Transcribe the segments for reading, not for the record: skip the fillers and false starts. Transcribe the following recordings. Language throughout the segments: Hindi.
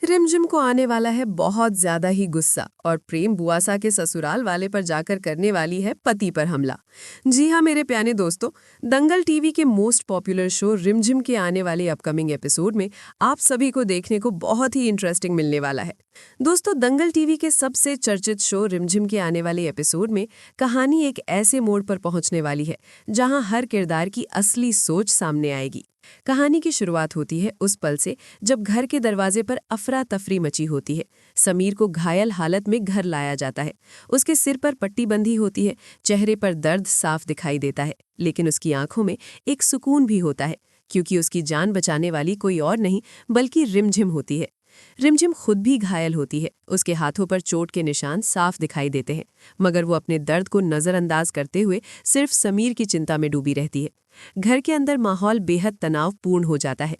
रिमझिम को आने वाला है बहुत ज्यादा ही गुस्सा और प्रेम बुआसा के ससुराल वाले पर जाकर करने वाली है पति पर हमला। जी हाँ मेरे प्यारे दोस्तों, दंगल टीवी के मोस्ट पॉपुलर शो रिमझिम के आने वाले अपकमिंग एपिसोड में आप सभी को देखने को बहुत ही इंटरेस्टिंग मिलने वाला है। दोस्तों, दंगल टीवी के सबसे चर्चित शो रिमझिम के आने वाले एपिसोड में कहानी एक ऐसे मोड़ पर पहुंचने वाली है जहां हर किरदार की असली सोच सामने आएगी। कहानी की शुरुआत होती है उस पल से जब घर के दरवाजे पर अफरा तफरी मची होती है। समीर को घायल हालत में घर लाया जाता है। उसके सिर पर पट्टी बंधी होती है, चेहरे पर दर्द साफ दिखाई देता है, लेकिन उसकी आंखों में एक सुकून भी होता है क्योंकि उसकी जान बचाने वाली कोई और नहीं बल्कि रिमझिम होती है। रिमझिम खुद भी घायल होती है। उसके हाथों पर चोट के निशान साफ दिखाई देते हैं, मगर वो अपने दर्द को नजरअंदाज करते हुए सिर्फ समीर की चिंता में डूबी रहती है। घर के अंदर माहौल बेहद तनावपूर्ण हो जाता है।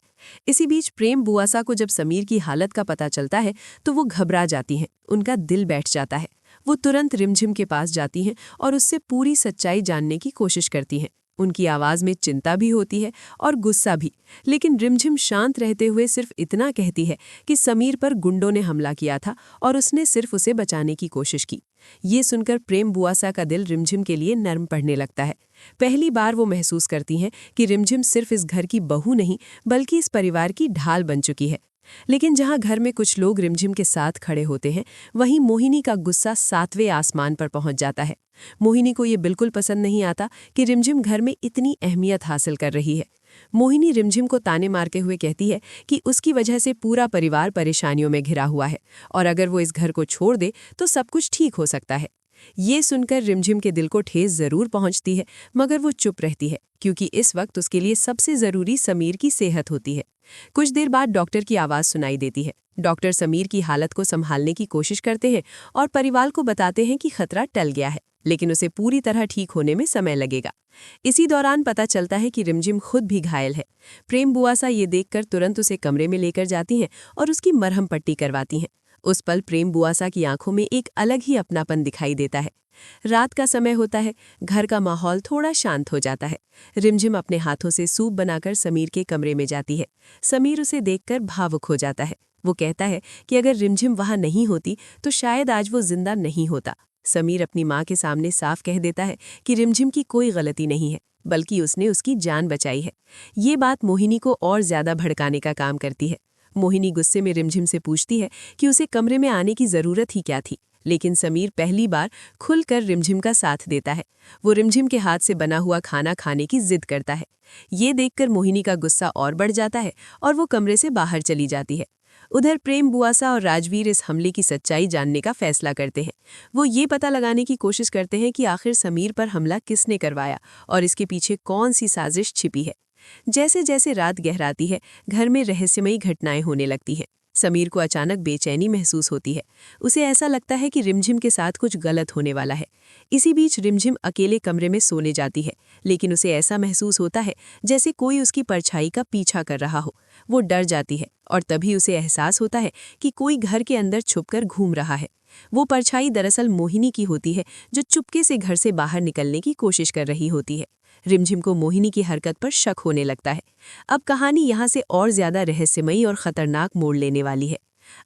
इसी बीच प्रेम बुआसा को जब समीर की हालत का पता चलता है तो वो घबरा जाती हैं। उनका दिल बैठ जाता है। वो तुरंत रिमझिम के पास जाती हैं और उससे पूरी सच्चाई जानने की कोशिश करती हैं। उनकी आवाज़ में चिंता भी होती है और गुस्सा भी, लेकिन रिमझिम शांत रहते हुए सिर्फ इतना कहती है कि समीर पर गुंडों ने हमला किया था और उसने सिर्फ उसे बचाने की कोशिश की। ये सुनकर प्रेम बुआसा का दिल रिमझिम के लिए नर्म पड़ने लगता है। पहली बार वो महसूस करती हैं कि रिमझिम सिर्फ इस घर की बहू नहीं बल्कि इस परिवार की ढाल बन चुकी है। लेकिन जहां घर में कुछ लोग रिमझिम के साथ खड़े होते हैं, वहीं मोहिनी का गुस्सा 7वें आसमान पर पहुंच जाता है। मोहिनी को ये बिल्कुल पसंद नहीं आता कि रिमझिम घर में इतनी अहमियत हासिल कर रही है। मोहिनी रिमझिम को ताने मारते हुए कहती है कि उसकी वजह से पूरा परिवार परेशानियों में घिरा हुआ है और अगर वो इस घर को छोड़ दे तो सब कुछ ठीक हो सकता है। ये सुनकर रिमझिम के दिल को ठेस जरूर पहुंचती है, मगर वो चुप रहती है क्योंकि इस वक्त उसके लिए सबसे जरूरी समीर की सेहत होती है। कुछ देर बाद डॉक्टर की आवाज़ सुनाई देती है। डॉक्टर समीर की हालत को संभालने की कोशिश करते हैं और परिवार को बताते हैं कि खतरा टल गया है, लेकिन उसे पूरी तरह ठीक होने में समय लगेगा। इसी दौरान पता चलता है कि रिमझिम खुद भी घायल है। प्रेम बुआसा ये देखकर तुरंत उसे कमरे में लेकर जाती हैं और उसकी मरहम पट्टी करवाती हैं। उस पल प्रेम बुआसा की आंखों में एक अलग ही अपनापन दिखाई देता है। रात का समय होता है, घर का माहौल थोड़ा शांत हो जाता है। रिमझिम अपने हाथों से सूप बनाकर समीर के कमरे में जाती है। समीर उसे देखकर भावुक हो जाता है। वो कहता है कि अगर रिमझिम वहां नहीं होती तो शायद आज वो जिंदा नहीं होता। समीर अपनी माँ के सामने साफ कह देता है कि रिमझिम की कोई गलती नहीं है, बल्कि उसने उसकी जान बचाई है। ये बात मोहिनी को और ज्यादा भड़काने का काम करती है। मोहिनी गुस्से में रिमझिम से पूछती है कि उसे कमरे में आने की जरूरत ही क्या थी, लेकिन समीर पहली बार खुलकर रिमझिम का साथ देता है। वो रिमझिम के हाथ से बना हुआ खाना खाने की जिद करता है। ये देखकर मोहिनी का गुस्सा और बढ़ जाता है और वो कमरे से बाहर चली जाती है। उधर प्रेम बुआसा और राजवीर इस हमले की सच्चाई जानने का फैसला करते हैं। वो ये पता लगाने की कोशिश करते हैं कि आखिर समीर पर हमला किसने करवाया और इसके पीछे कौन सी साजिश छिपी है। जैसे जैसे रात गहराती है, घर में रहस्यमयी घटनाएं होने लगती हैं। समीर को अचानक बेचैनी महसूस होती है। उसे ऐसा लगता है कि रिमझिम के साथ कुछ गलत होने वाला है। इसी बीच रिमझिम अकेले कमरे में सोने जाती है, लेकिन उसे ऐसा महसूस होता है जैसे कोई उसकी परछाई का पीछा कर रहा हो। वो डर जाती है और तभी उसे एहसास होता है कि कोई घर के अंदर छुपकर घूम रहा है। वो परछाई दरअसल मोहिनी की होती है, जो चुपके से घर से बाहर निकलने की कोशिश कर रही होती है। रिमझिम को मोहिनी की हरकत पर शक होने लगता है। अब कहानी यहाँ से और ज्यादा रहस्यमयी और खतरनाक मोड़ लेने वाली है।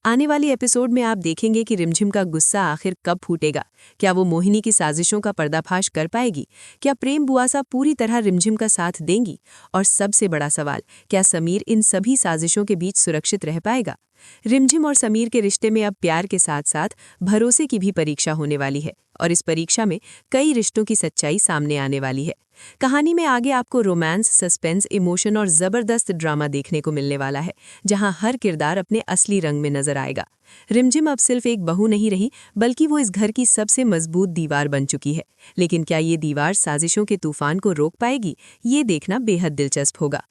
आने वाले एपिसोड में आप देखेंगे कि रिमझिम का गुस्सा आखिर कब फूटेगा। क्या वो मोहिनी की साजिशों का पर्दाफाश कर पाएगी? क्या प्रेम बुआसा पूरी तरह रिमझिम का साथ देंगी? और सबसे बड़ा सवाल, क्या समीर इन सभी साजिशों के बीच सुरक्षित रह पाएगा? रिमझिम और समीर के रिश्ते में अब प्यार के साथ साथ भरोसे की भी परीक्षा होने वाली है और इस परीक्षा में कई रिश्तों की सच्चाई सामने आने वाली है। कहानी में आगे आपको रोमांस, सस्पेंस, इमोशन और जबरदस्त ड्रामा देखने को मिलने वाला है, जहां हर किरदार अपने असली रंग में नजर आएगा। रिमझिम अब सिर्फ एक बहू नहीं रही, बल्कि वो इस घर की सबसे मजबूत दीवार बन चुकी है। लेकिन क्या ये दीवार साजिशों के तूफान को रोक पाएगी? ये देखना बेहद दिलचस्प होगा।